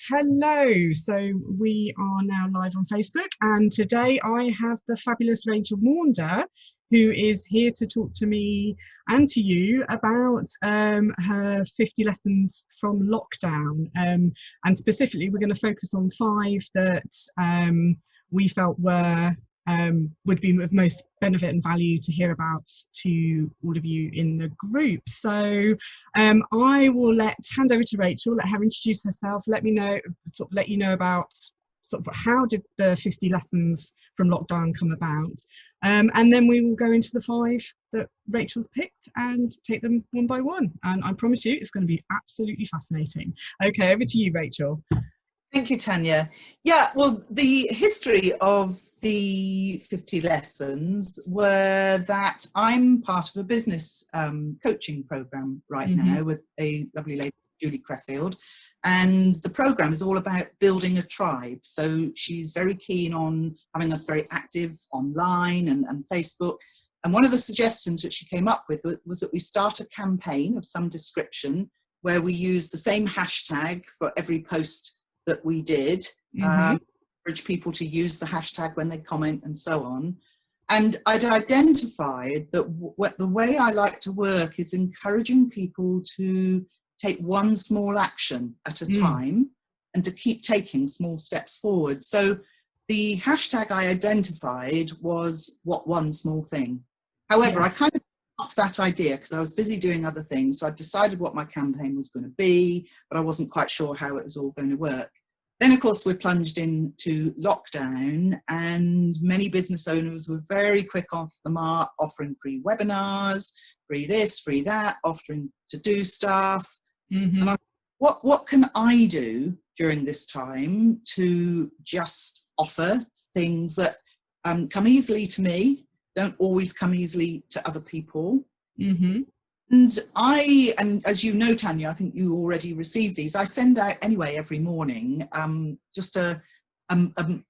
Hello. So we are now live on Facebook, and today I have the fabulous Rachel Maunder, who is here to talk to me and to you about her 50 lessons from lockdown. And specifically, we're going to focus on 5 that we felt would be of most benefit and value to hear about to all of you in the group. So I will hand over to Rachel, let her introduce herself, let you know about how did the 50 lessons from lockdown come about, and then we will go into the 5 that Rachel's picked and take them one by one, and I promise you it's going to be absolutely fascinating. Okay, over to you, Rachel. Thank you, Tanya. Yeah, well, the history of the 50 lessons were that I'm part of a business coaching program right now with a lovely lady, Julie Creffield, and the program is all about building a tribe. So she's very keen on having us very active online and Facebook. And one of the suggestions that she came up with was that we start a campaign of some description where we use the same hashtag for every post that we did, encourage people to use the hashtag when they comment and so on. And I'd identified that the way I like to work is encouraging people to take one small action at a time and to keep taking small steps forward. So the hashtag I identified was "what one small thing." However, I kind of got that idea because I was busy doing other things. So I decided what my campaign was going to be, but I wasn't quite sure how it was all going to work. Then, of course, we're plunged into lockdown, and many business owners were very quick off the mark, offering free webinars, free this, free that, offering to do stuff. And I thought, what can I do during this time to just offer things that come easily to me, don't always come easily to other people? And as you know, Tanya, I think you already received these. I send out anyway every morning just a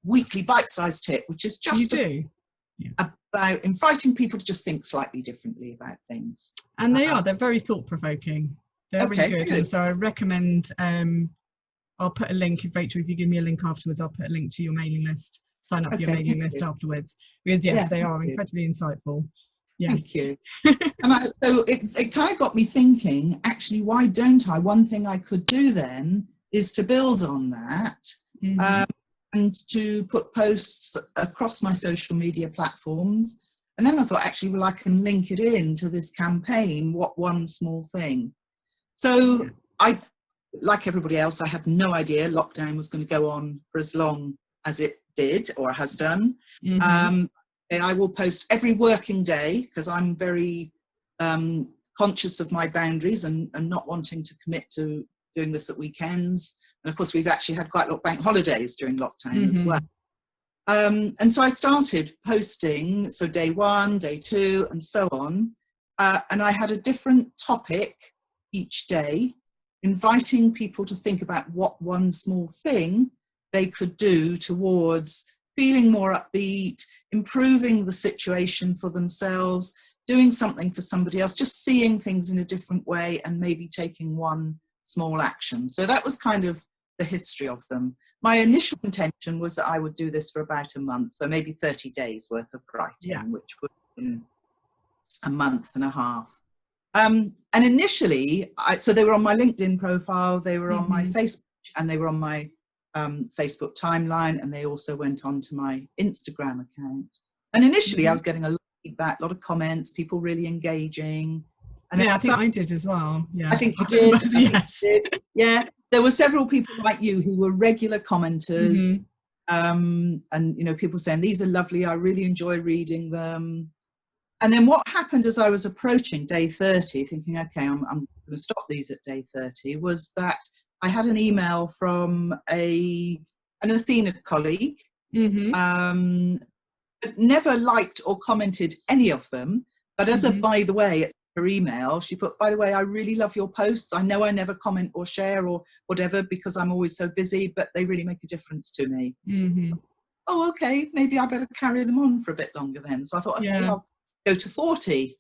weekly bite-sized tip, which is just about inviting people to just think slightly differently about things. And they're very thought-provoking. They're really good. And so I recommend, I'll put a link, Rachel, if you give me a link afterwards, I'll put a link to your mailing list, sign up for your mailing list afterwards, because they are incredibly insightful. Yes. Thank you. And so it kind of got me thinking, actually, why don't I? One thing I could do then is to build on that and to put posts across my social media platforms. And then I thought, actually, well, I can link it in to this campaign, what one small thing. So I, like everybody else, I had no idea lockdown was going to go on for as long as it did or has done. I will post every working day because I'm very conscious of my boundaries and not wanting to commit to doing this at weekends. And of course, we've actually had quite a lot of bank holidays during lockdown as well. And so I started posting, so day 1, day 2, and so on. And I had a different topic each day, inviting people to think about what one small thing they could do towards feeling more upbeat, improving the situation for themselves, doing something for somebody else, just seeing things in a different way and maybe taking one small action. So that was kind of the history of them. My initial intention was that I would do this for about a month, so maybe 30 days worth of writing, which would have been a month and a half. And initially, so they were on my LinkedIn profile, they were on my Facebook, and they were on my Facebook timeline, and they also went on to my Instagram account. And initially I was getting a lot of feedback, a lot of comments, people really engaging. And I think I did as well. Yeah, I think you did. Yes. Yeah, there were several people like you who were regular commenters, and people saying these are lovely, I really enjoy reading them. And then what happened as I was approaching day 30, thinking, okay, I'm going to stop these at day 30, was that I had an email from an Athena colleague, but never liked or commented any of them. But as a by the way, at her email, she put, by the way, I really love your posts. I know I never comment or share or whatever because I'm always so busy, but they really make a difference to me. Oh, okay, maybe I better carry them on for a bit longer then. So I thought, okay, I'll go to 40.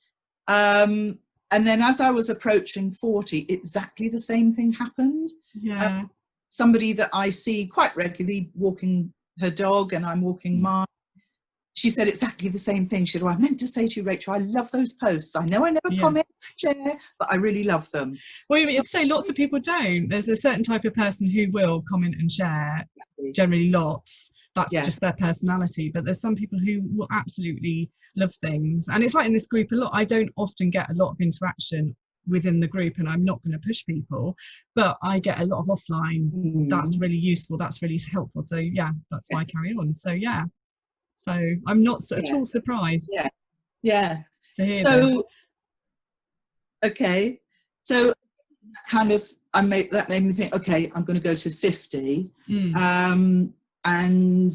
And then as I was approaching 40, exactly the same thing happened. somebody that I see quite regularly walking her dog, and I'm walking mine. She said exactly the same thing. She said, "Oh, I meant to say to you, Rachel, I love those posts. I know I never comment, share, but I really love them." Well, you'd say lots of people don't. There's a certain type of person who will comment and share, generally lots. That's just their personality. But there's some people who will absolutely love things. And it's like in this group a lot. I don't often get a lot of interaction within the group, and I'm not going to push people, but I get a lot of offline. That's really useful. That's really helpful. So yeah, that's why I carry on. So yeah. So I'm not at all surprised. Yeah. To hear this. Okay. So kind of that made me think, okay, I'm going to go to 50. And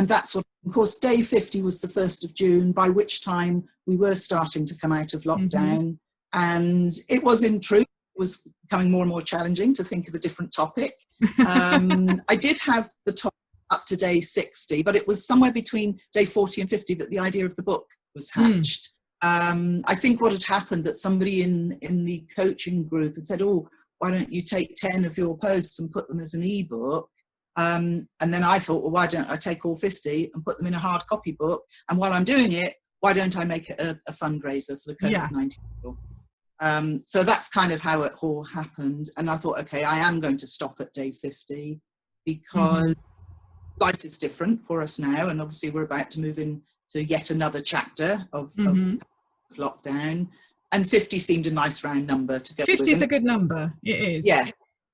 that's what, of course, day 50 was the 1st of June, by which time we were starting to come out of lockdown. And it was, in truth, it was becoming more and more challenging to think of a different topic. I did have the topic up to day 60, but it was somewhere between day 40 and 50 that the idea of the book was hatched. I think what had happened, that somebody in the coaching group had said, "Oh, why don't you take 10 of your posts and put them as an ebook?" And then I thought, well, why don't I take all 50 and put them in a hard copy book? And while I'm doing it, why don't I make it a fundraiser for the COVID-19 people? So that's kind of how it all happened. And I thought, okay, I am going to stop at day 50 because life is different for us now. And obviously we're about to move into yet another chapter of lockdown. And 50 seemed a nice round number to go 50 is a good number. It is. Yeah.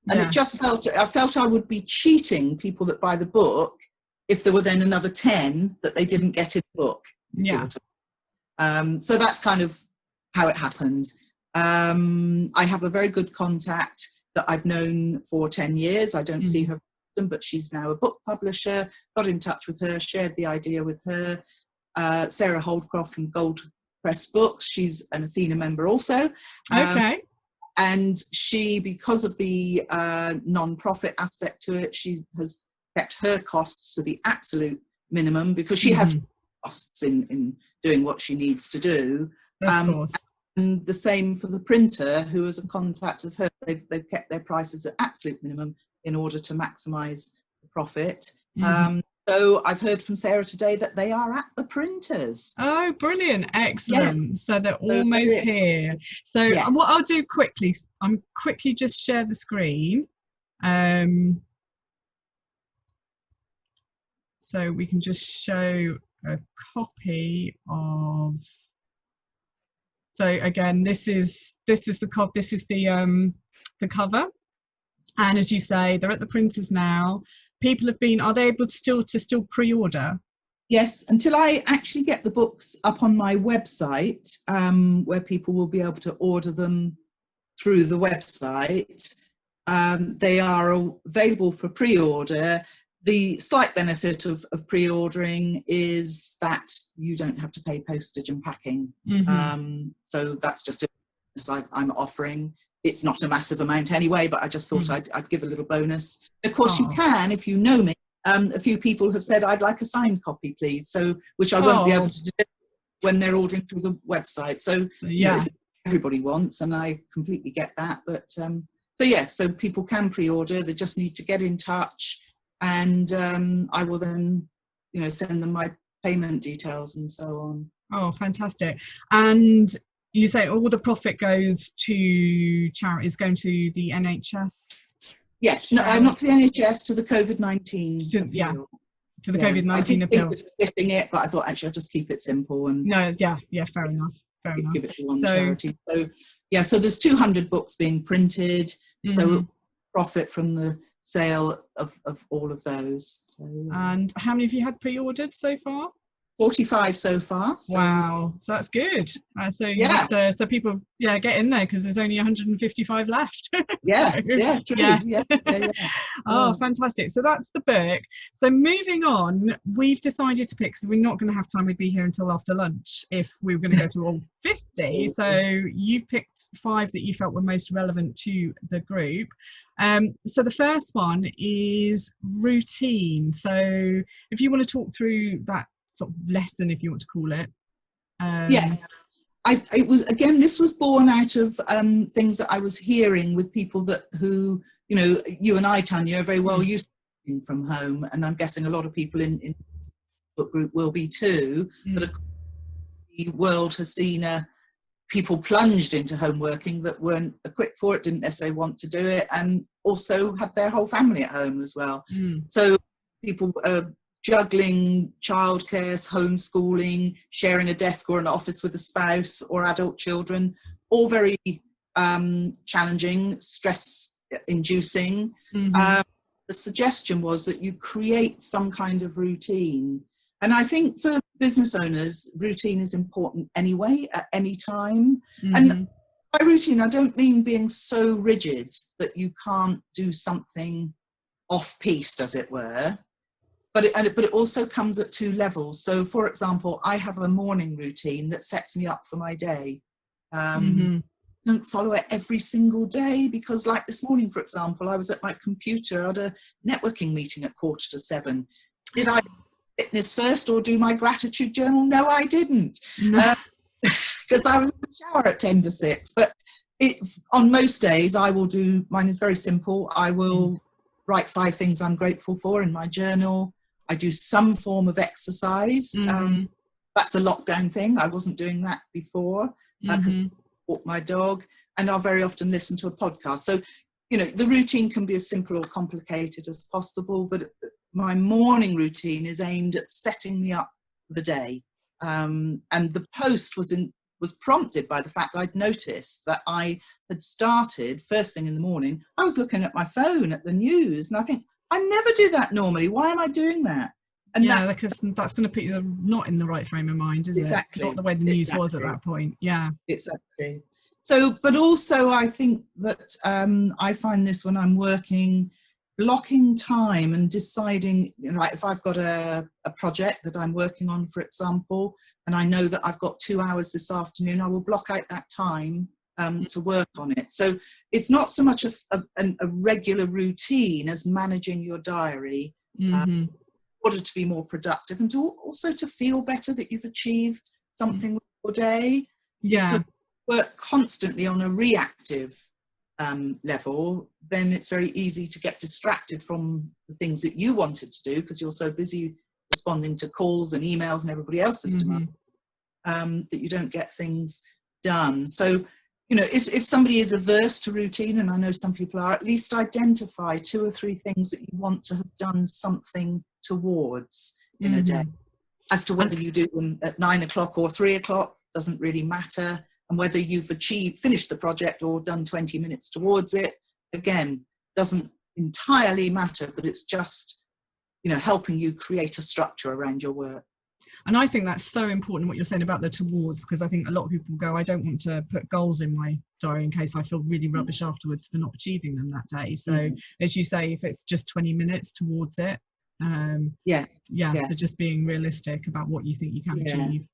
And it just I felt I would be cheating people that buy the book if there were then another 10 that they didn't get in the book. So that's kind of how it happened. I have a very good contact that I've known for 10 years. I don't see her, but she's now a book publisher. Got in touch with her, shared the idea with her. Sarah Holdcroft from Gold Press Books. She's an Athena member also. Okay. And she, because of the non-profit aspect to it, she has kept her costs to the absolute minimum, because she has costs in doing what she needs to do. Of course. And the same for the printer, who is a contact of her. They've kept their prices at absolute minimum in order to maximise the profit. So I've heard from Sarah today that they are at the printers. Oh, brilliant. Excellent. Yes. So they're almost here. So what I'll do quickly, I'm quickly just share the screen. So we can just show a copy of, so again, this is the cover. And as you say, they're at the printers now. People have been, are they able to still pre-order? Yes, until I actually get the books up on my website, where people will be able to order them through the website. They are available for pre-order. The slight benefit of pre-ordering is that you don't have to pay postage and packing. So that's just a bonus I'm offering. It's not a massive amount anyway, but I just thought I'd give a little bonus. Of course, you can, if you know me. A few people have said, "I'd like a signed copy, please," so which I won't be able to do when they're ordering through the website. So you know, it's everybody wants, and I completely get that. But so people can pre-order. They just need to get in touch, and I will then, send them my payment details and so on. Oh, fantastic! And you say all the profit goes to charities, going to the NHS? Yes, no, not to the NHS, to the COVID-19 appeal. To the COVID-19 appeal. I think splitting it, but I thought actually I'll just keep it simple. And fair enough. Give it to one charity. So there's 200 books being printed, so profit from the sale of all of those. So, and how many have you had pre-ordered so far? 45 so far. So. Wow, so that's good. So you have to, so people get in there, because there's only 155 left. True. Yes. Oh, fantastic. So that's the book. So moving on, we've decided to pick, because we're not going to have time, we'd be here until after lunch if we were going to go through all 50. So you've picked 5 that you felt were most relevant to the group. So the first one is routine. So if you want to talk through that sort of lesson, if you want to call it. Yes, this was born out of things that I was hearing with people who you know, you and I, Tanya, are very well used to working from home, and I'm guessing a lot of people in the book group will be too. But of course, the world has seen people plunged into home working that weren't equipped for it, didn't necessarily want to do it, and also had their whole family at home as well. So people juggling childcare, homeschooling, sharing a desk or an office with a spouse or adult children, all very challenging, stress-inducing. The suggestion was that you create some kind of routine. And I think for business owners, routine is important anyway, at any time. And by routine, I don't mean being so rigid that you can't do something off-piste, as it were. But it also comes at two levels. So, for example, I have a morning routine that sets me up for my day. Don't follow it every single day, because like this morning, for example, I was at my computer at a networking meeting at 6:45. Did I fitness first or do my gratitude journal? No, I didn't, because I was in the shower at 5:50. But on most days, I will do, mine is very simple. I will write 5 things I'm grateful for in my journal. I do some form of exercise. That's a lockdown thing. I wasn't doing that before because I walk my dog, and I'll very often listen to a podcast. So, you know, the routine can be as simple or complicated as possible, but my morning routine is aimed at setting me up for the day. And the post was prompted by the fact that I'd noticed that I had started first thing in the morning. I was looking at my phone at the news, and I think, I never do that normally. Why am I doing that? And because that's going to put you not in the right frame of mind, is it? Not the way the news was at that point. Yeah, exactly. So, but also I think that I find this when I'm working, blocking time and deciding, you know, like if I've got a project that I'm working on, for example, and I know that I've got 2 hours this afternoon, I will block out that time to work on it. So it's not so much a regular routine as managing your diary in order to be more productive, and also to feel better that you've achieved something with your day. Because work constantly on a reactive level, then it's very easy to get distracted from the things that you wanted to do because you're so busy responding to calls and emails and everybody else's demand, that you don't get things done. So, you know, if somebody is averse to routine, and I know some people are, at least identify 2 or 3 things that you want to have done something towards in a day. As to whether you do them at 9 o'clock or 3 o'clock doesn't really matter. And whether you've finished the project or done 20 minutes towards it, again, doesn't entirely matter, but it's just, you know, helping you create a structure around your work. And I think that's so important what you're saying about the towards, because I think a lot of people go, I don't want to put goals in my diary in case I feel really rubbish afterwards for not achieving them that day. So as you say, if it's just 20 minutes towards it, so just being realistic about what you think you can achieve.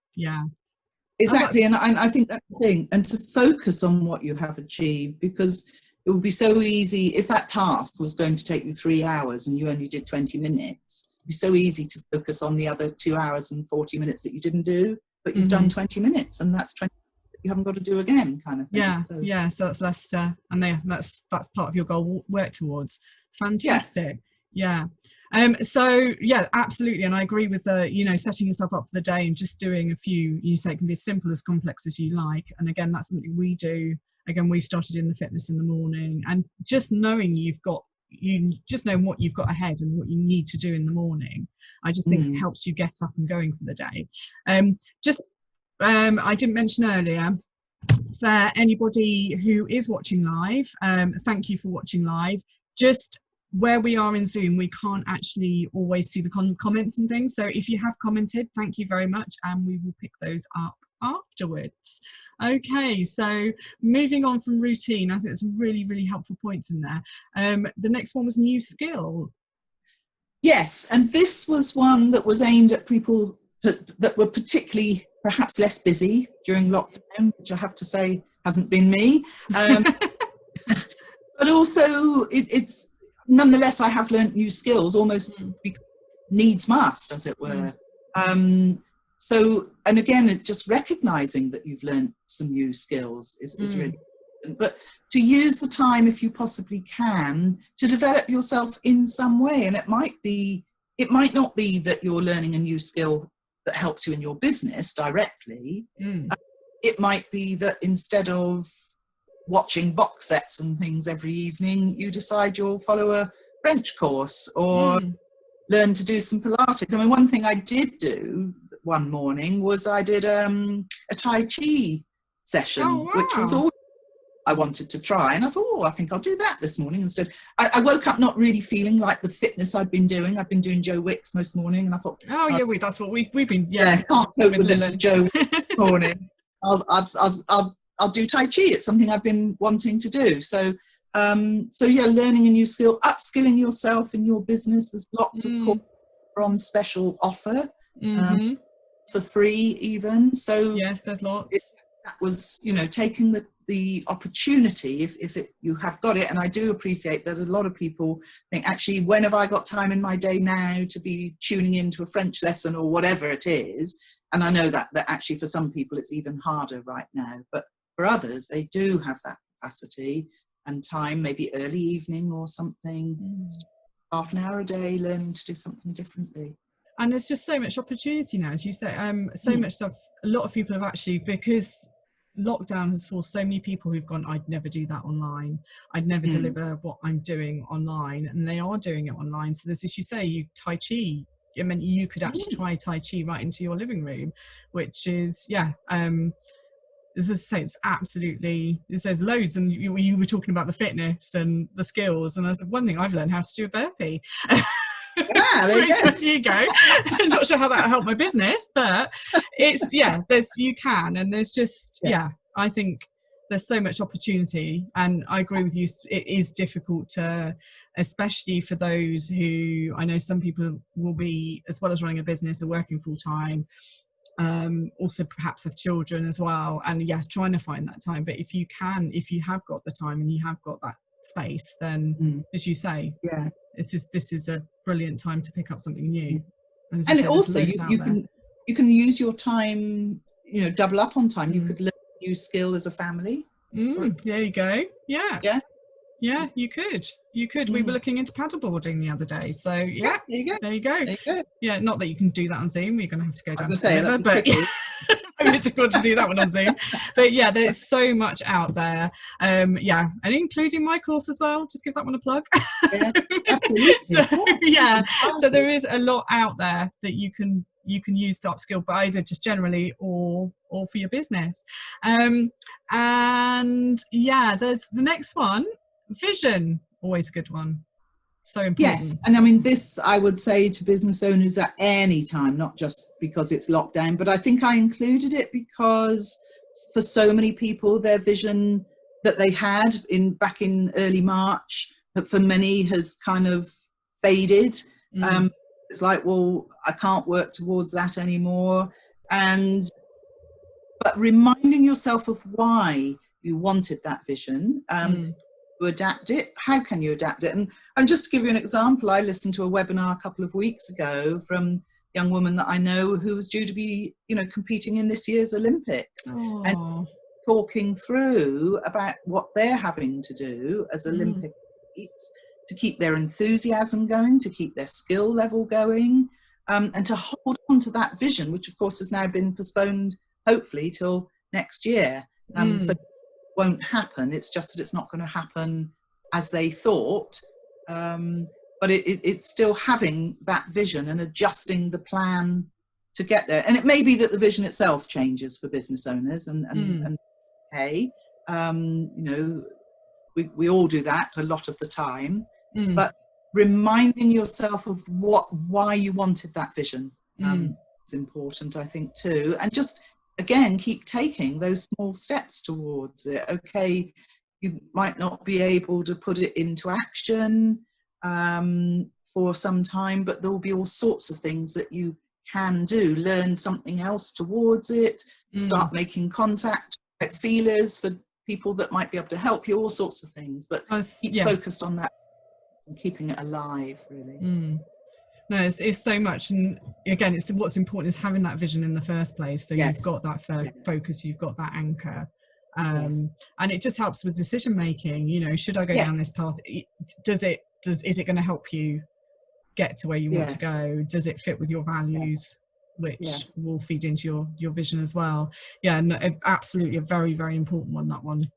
Exactly. And I think that's the thing, and to focus on what you have achieved, because it would be so easy if that task was going to take you 3 hours and you only did 20 minutes. It'd be so easy to focus on the other 2 hours and 40 minutes that you didn't do, but you've done 20 minutes, and that's 20 that you haven't got to do again, kind of thing. So that's less, and that's part of your goal, work towards. Fantastic. So yeah, absolutely, and I agree with you know, setting yourself up for the day and just doing a few. You say it can be as simple as complex as you like, and again, that's something we do. Again, we've started in the fitness in the morning, and just knowing you just know what you've got ahead and what you need to do in the morning, I just think it helps you get up and going for the day. I didn't mention earlier, for anybody who is watching live, thank you for watching live. Just where we are in Zoom, we can't actually always see the comments and things. So if you have commented, thank you very much, and we will pick those up afterwards. Okay, so moving on from routine, I think there's some really, really helpful points in there. The next one was new skill. Yes, and this was one that was aimed at people that were particularly perhaps less busy during lockdown, which I have to say hasn't been me. But also it's nonetheless, I have learnt new skills almost needs must, as it were. So, and again, just recognising that you've learnt some new skills is really but to use the time, if you possibly can, to develop yourself in some way. And it might not be that you're learning a new skill that helps you in your business directly. It might be that instead of watching box sets and things every evening, you decide you'll follow a French course or learn to do some Pilates. I mean, one thing I did do one morning was I did a Tai Chi session, which was all I wanted to try. And I thought, oh, I think I'll do that this morning instead. I woke up not really feeling like the fitness I'd been doing. I've been doing Joe Wicks most morning, and I thought, that's what we've been, can't cope with the Joe Wicks this morning. I'll do Tai Chi. It's something I've been wanting to do. So learning a new skill, upskilling yourself in your business. There's lots of courses on special offer for free even. So yes, there's lots. That was, taking the opportunity, if you have got it. And I do appreciate that a lot of people think, actually, when have I got time in my day now to be tuning into a French lesson or whatever it is? And I know that actually for some people it's even harder right now, but for others, they do have that capacity and time, maybe early evening or something, half an hour a day, learning to do something differently. And there's just so much opportunity now, as you say, so much stuff. A lot of people have actually, because lockdown has forced so many people who've gone, I'd never do that online. I'd never deliver what I'm doing online. And they are doing it online. So there's, as you say, Tai Chi. I mean, you could actually try Tai Chi right into your living room, which is, as I say, it's absolutely, there's loads. And you were talking about the fitness and the skills. And I said, one thing I've learned how to do a burpee. There you go. I'm not sure how that helped my business, but it's, you can. And there's just, I think there's so much opportunity. And I agree with you, it is difficult to, especially for those who, I know some people will be, as well as running a business, are working full time. Also perhaps have children as well, and trying to find that time. But if you have got the time and you have got that space, then as you say, this is a brilliant time to pick up something new. And also you can use your time, double up on time. You could learn a new skill as a family. There you go. Yeah, you could. We were looking into paddleboarding the other day. So there you go. Yeah, not that you can do that on Zoom. You're going to have to go down to the river, but maybe it's difficult to do that one on Zoom. But there's so much out there. And including my course as well. Just give that one a plug. Yeah, absolutely. So there is a lot out there that you can use to upskill, but either just generally or for your business. And there's the next one. Vision, always a good one. So important. Yes, and I mean, this I would say to business owners at any time, not just because it's lockdown, but I think I included it because for so many people, their vision that they had back in early March, but for many has kind of faded. It's like, well, I can't work towards that anymore. But reminding yourself of why you wanted that vision, to adapt it. How can you adapt it? And just to give you an example, I listened to a webinar a couple of weeks ago from a young woman that I know who was due to be, competing in this year's Olympics. And talking through about what they're having to do as Olympic athletes to keep their enthusiasm going, to keep their skill level going, and to hold on to that vision, which of course has now been postponed, hopefully, till next year. So it won't happen. It's just that it's not going to happen as they thought. But it's still having that vision and adjusting the plan to get there. And it may be that the vision itself changes for business owners and hey, we all do that a lot of the time, but reminding yourself of why you wanted that vision is important, I think, too. And just, again, keep taking those small steps towards it. Okay, you might not be able to put it into action for some time, but there will be all sorts of things that you can do. Learn something else towards it, start making contact, get feelers for people that might be able to help you, all sorts of things, but keep focused on that and keeping it alive, really. No, it's so much. And again, what's important is having that vision in the first place. So you've got that focus, you've got that anchor. And it just helps with decision making. You know, should I go down this path? Is it going to help you get to where you want to go? Does it fit with your values, which will feed into your vision as well? Yeah, no, absolutely a very, very important one, that one.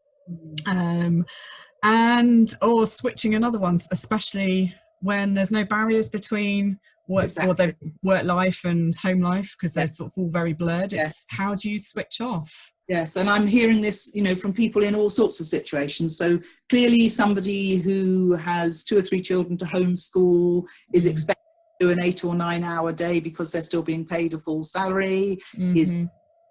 And or switching another one, especially when there's no barriers between work or the work life and home life, because they're sort of all very blurred. It's how do you switch off? Yes, and I'm hearing this, you know, from people in all sorts of situations. So clearly somebody who has 2 or 3 children to homeschool is expected to do an 8 or 9 hour day because they're still being paid a full salary, is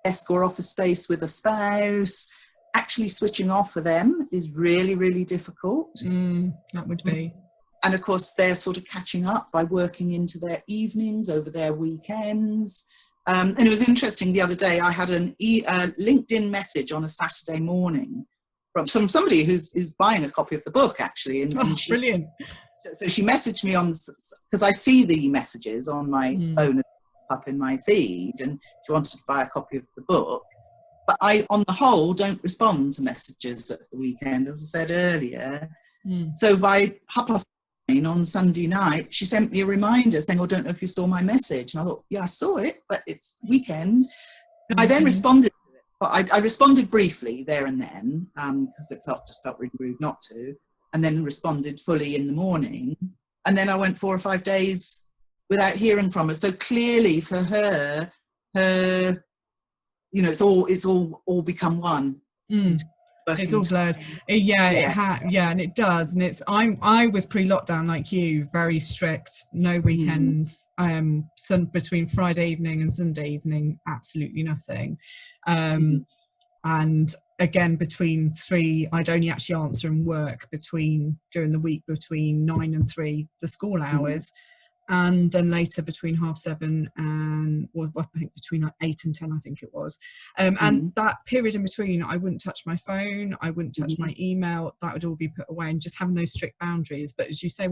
desk or office space with a spouse. Actually switching off for them is really, really difficult. That would be. And of course, they're sort of catching up by working into their evenings, over their weekends. And it was interesting the other day, I had a LinkedIn message on a Saturday morning from somebody who's buying a copy of the book, actually. And brilliant. So she messaged me because I see the messages on my phone up in my feed, and she wanted to buy a copy of the book. But I, on the whole, don't respond to messages at the weekend, as I said earlier. So by 9:30 on Sunday night, she sent me a reminder saying, "Oh, don't know if you saw my message." And I thought, yeah, I saw it, but it's weekend. I then responded to it. But I responded briefly there and then, because it just felt really rude not to, and then responded fully in the morning. And then I went 4 or 5 days without hearing from her. So clearly for her, you know, it's all become one. It's all blurred. And it does. And it's I was pre-lockdown like you, very strict, no weekends, between Friday evening and Sunday evening, absolutely nothing. And again, between 3, I'd only actually answer and work during the week between 9 and 3, the school hours. And then later between 7:30 and I think between 8 and 10, I think it was. And that period in between, I wouldn't touch my phone, I wouldn't touch my email, that would all be put away, and just having those strict boundaries. But as you say,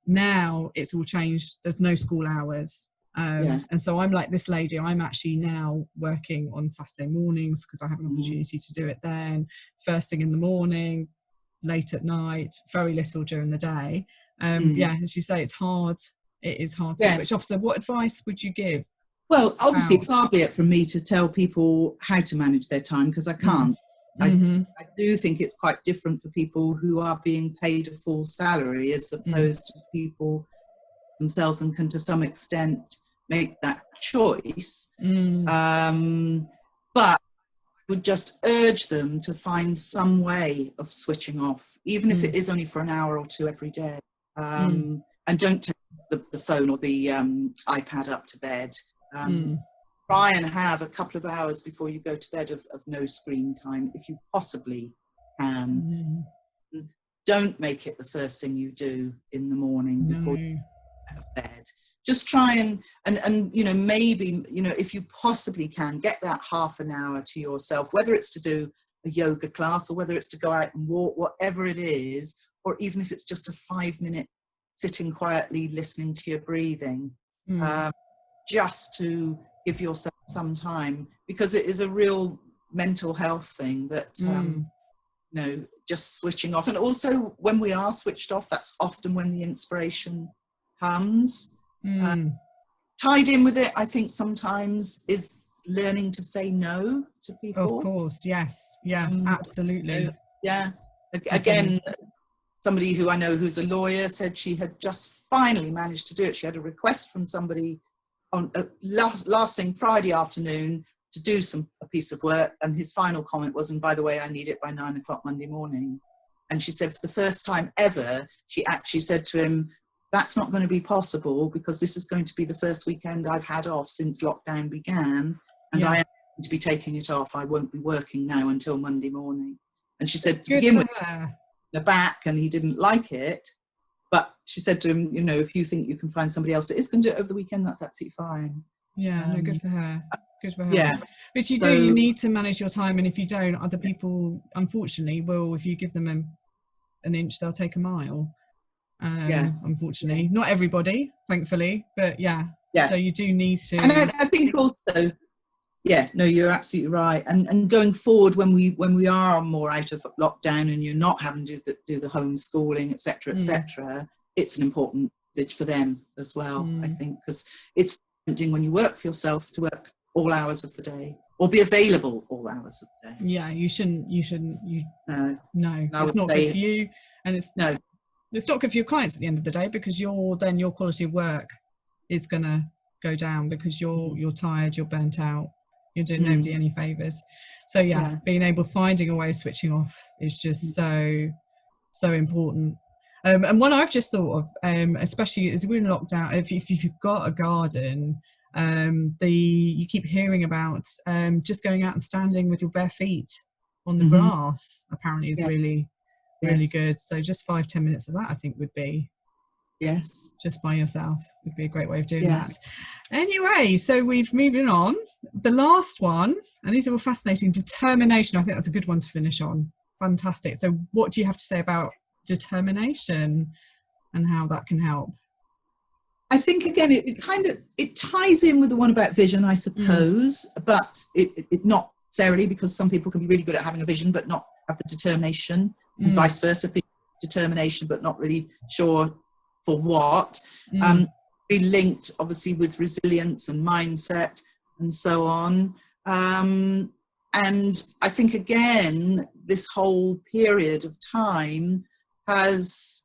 now it's all changed, there's no school hours. And so I'm like this lady, I'm actually now working on Saturday mornings because I have an opportunity to do it then, first thing in the morning, late at night, very little during the day. As you say, it's hard. It is hard to switch off. So what advice would you give? Well, obviously, far be it from me to tell people how to manage their time, because I can't. I do think it's quite different for people who are being paid a full salary as opposed to people themselves and can to some extent make that choice. But I would just urge them to find some way of switching off, even if it is only for an hour or 2 every day. And don't take the phone or the iPad up to bed. Try and have a couple of hours before you go to bed of no screen time, if you possibly can. Don't make it the first thing you do in the morning before you go to bed. Just try and you know, maybe, you know, if you possibly can, get that half an hour to yourself, whether it's to do a yoga class or whether it's to go out and walk, whatever it is, or even if it's just a 5-minute sitting quietly listening to your breathing, just to give yourself some time, because it is a real mental health thing that you know, just switching off. And also when we are switched off, that's often when the inspiration comes. Tied in with it, I think sometimes, is learning to say no to people. Of course, yes, absolutely. Again, somebody who I know who's a lawyer said she had just finally managed to do it. She had a request from somebody on last thing Friday afternoon to do a piece of work, and his final comment was, "And by the way, I need it by 9 o'clock Monday morning." And she said for the first time ever, she actually said to him, "That's not going to be possible, because this is going to be the first weekend I've had off since lockdown began, and I am going to be taking it off. I won't be working now until Monday morning." And she said, to begin with, the back, and he didn't like it, but she said to him, you know, if you think you can find somebody else that is going to do it over the weekend, that's absolutely fine. Good for her. But you need to manage your time, and if you don't, other people unfortunately will. If you give them an inch, they'll take a mile. Unfortunately, not everybody, thankfully, but so you do need to. And I think also Yeah, no, you're absolutely right. And going forward, when we are more out of lockdown and you're not having to do the homeschooling, etc., etc., it's an important message for them as well. I think, because it's tempting when you work for yourself to work all hours of the day or be available all hours of the day. Yeah, you shouldn't. No, I it's would not say good for you, and it's not good for your clients at the end of the day, because your quality of work is gonna go down because you're tired, you're burnt out, you're doing nobody any favors. So being able, finding a way of switching off is just so important. And one I've just thought of, especially as we're in lockdown, if you've got a garden, you keep hearing about just going out and standing with your bare feet on the grass apparently is really good. So just 5-10 minutes of that, I think, would be just by yourself would be a great way of doing that. Anyway, so we've moving on. The last one, and these are all fascinating, determination. I think that's a good one to finish on. Fantastic. So what do you have to say about determination and how that can help? I think, again, it ties in with the one about vision, I suppose, but it not necessarily, because some people can be really good at having a vision but not have the determination, and vice versa, people have determination but not really sure for what. Be linked obviously with resilience and mindset and so on. And I think, again, this whole period of time has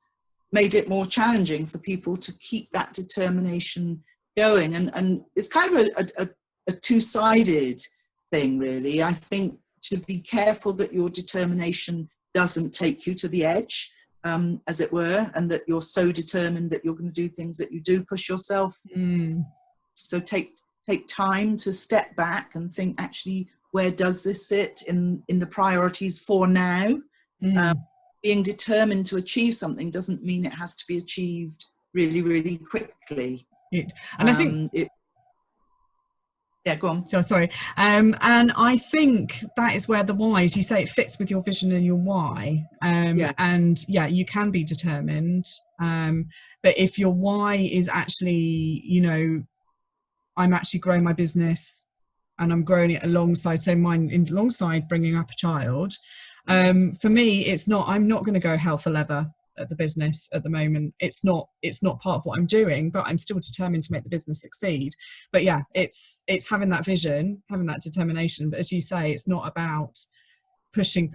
made it more challenging for people to keep that determination going. And it's kind of a two-sided thing, really. I think to be careful that your determination doesn't take you to the edge, as it were, and that you're so determined that you're going to do things that you do push yourself. So take time to step back and think, actually, where does this sit in the priorities for now? Being determined to achieve something doesn't mean it has to be achieved really, really quickly. I think go on. So sorry. And I think that is where the why, as you say, it fits with your vision and your why. And you can be determined. But if your why is actually, I'm actually growing my business and I'm growing it alongside, alongside bringing up a child. For me, it's not, I'm not going to go hell for leather at the business at the moment. It's not part of what I'm doing, but I'm still determined to make the business succeed. But it's having that vision, having that determination. But as you say, it's not about pushing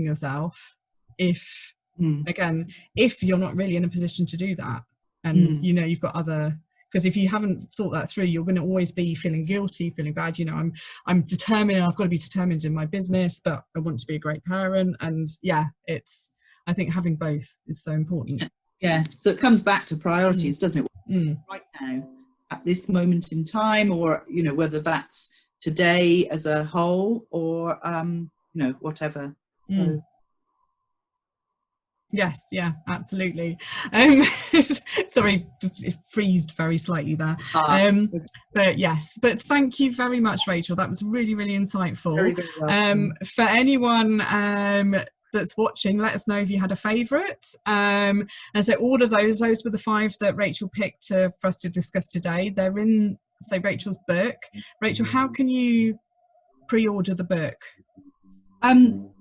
yourself if you're not really in a position to do that, and you've got other, because if you haven't thought that through, you're going to always be feeling guilty, feeling bad. I'm determined, I've got to be determined in my business, but I want to be a great parent. And I think having both is so important. So it comes back to priorities, doesn't it? Right now, at this moment in time, or whether that's today as a whole, or whatever. Yes, absolutely. Sorry, it freezed very slightly there. But thank you very much, Rachel. That was really, really insightful. Very, very welcome. For anyone that's watching, let us know if you had a favourite. And so all of those were the 5 that Rachel picked for us to discuss today. They're in, Rachel's book. Rachel, how can you pre-order the book?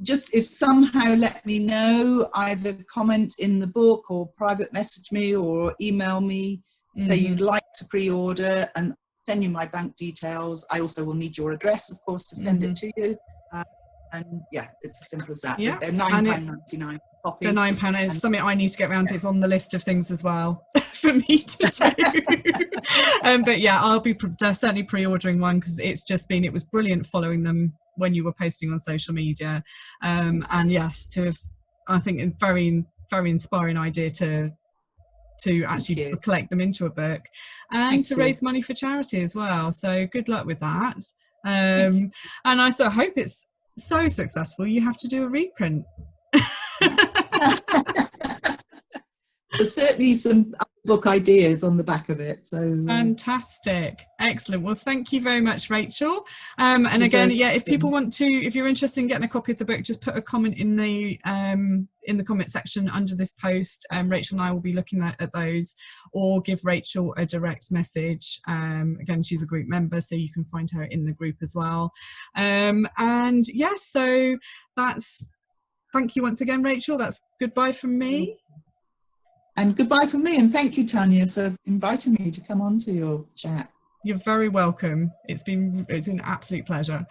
Just if somehow let me know, either comment in the book or private message me or email me, say you'd like to pre-order, and send you my bank details. I also will need your address, of course, to send it to you. And it's as simple as that. They're £9.99 copy. The £9 is something I need to get around to. It's on the list of things as well for me to do. But I'll be certainly pre-ordering one, because it was brilliant following them when you were posting on social media. And yes, I think a very, very inspiring idea to actually collect them into a book, and to raise money for charity as well. So good luck with that. And I hope it's so successful you have to do a reprint. There's certainly some book ideas on the back of it. So Fantastic. Excellent. Well, thank you very much, Rachel. And again, yeah, if people want to, if you're interested in getting a copy of the book, just put a comment in the comment section under this post. Rachel and I will be looking at those, or give Rachel a direct message. Again, she's a group member, so you can find her in the group as well. And yes, so that's, thank you once again, Rachel. That's goodbye from me. And goodbye from me, and thank you, Tanya, for inviting me to come on to your chat. You're very welcome. It's been an absolute pleasure.